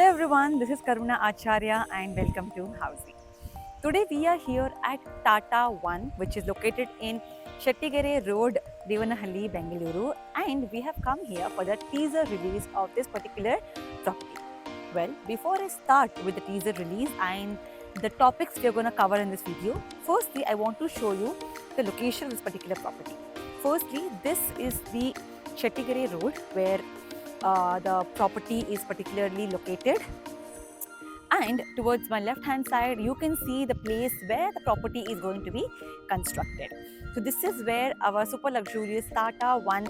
Hello everyone, this is Karuna Acharya and welcome to Housing. Today we are here at Tata One, which is located in Shettigere Road, Devanahalli, Bengaluru, and we have come here for the teaser release of this particular property. Well, before I start with the teaser release and the topics we are going to cover in this video, firstly I want to show you the location of this particular property. Firstly, this is the Shettigere Road where the property is particularly located, and towards my left hand side you can see the place where the property is going to be constructed. So this is where our super luxurious Tata One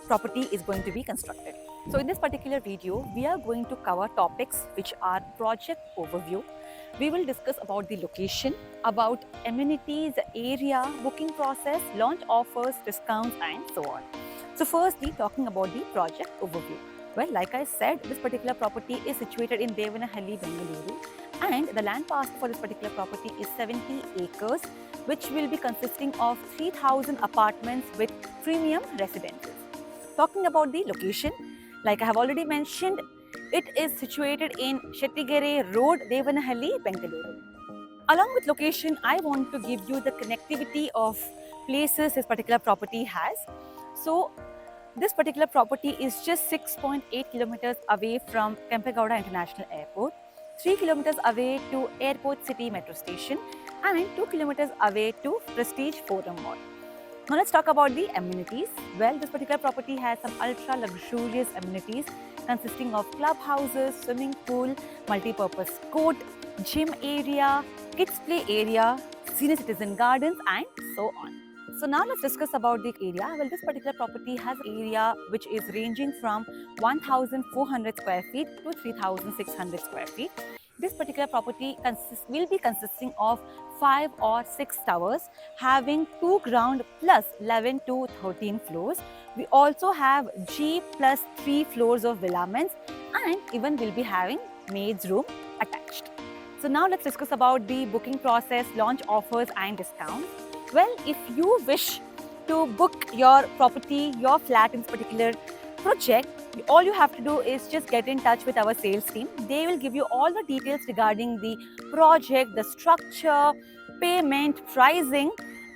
property is going to be constructed. So in this particular video we are going to cover topics which are project overview. We will discuss about the location, about amenities, area, booking process, launch offers, discounts and so on. So firstly, talking about the project overview. Well, like I said, this particular property is situated in Devanahalli, Bengaluru, and the land parcel for this particular property is 70 acres, which will be consisting of 3,000 apartments with premium residences. Talking about the location, like I have already mentioned, it is situated in Shettigere Road, Devanahalli, Bengaluru. Along with location, I want to give you the connectivity of places this particular property has. So, this particular property is just 6.8 kilometers away from Kempegowda International Airport, 3 kilometers away to Airport City Metro Station, and 2 kilometers away to Prestige Forum Mall. Now let's talk about the amenities. Well, this particular property has some ultra luxurious amenities consisting of clubhouses, swimming pool, multi-purpose court, gym area, kids play area, senior citizen gardens and so on. So now let's discuss about the area. Well, this particular property has an area which is ranging from 1,400 square feet to 3,600 square feet. This particular property will be consisting of 5 or 6 towers having 2 ground plus 11 to 13 floors. We also have G plus 3 floors of villaments and even will be having maid's room attached. So now let's discuss about the booking process, launch offers and discounts. Well, if you wish to book your property, your flat in this particular project, all you have to do is just get in touch with our sales team. They will give you all the details regarding the project, the structure, payment, pricing.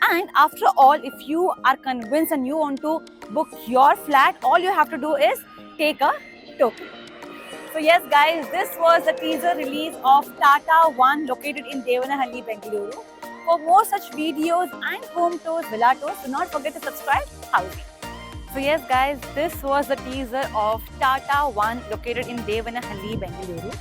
And after all, if you are convinced and you want to book your flat, all you have to do is take a token. So yes guys, this was the teaser release of Tata One located in Devanahalli, Bengaluru. For more such videos and home tours, villa tours, do not forget to subscribe Housing. So yes guys, this was the teaser of Tata One located in Devanahalli, Bengaluru.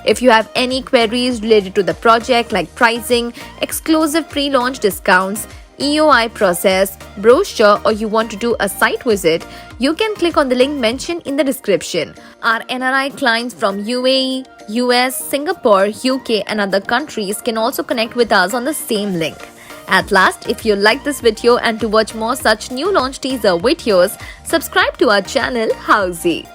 If you have any queries related to the project like pricing, exclusive pre-launch discounts, EOI process, brochure, or you want to do a site visit, you can click on the link mentioned in the description. Our NRI clients from UAE, US, Singapore, UK and other countries can also connect with us on the same link. At last, if you like this video and to watch more such new launch teaser videos, subscribe to our channel Housey.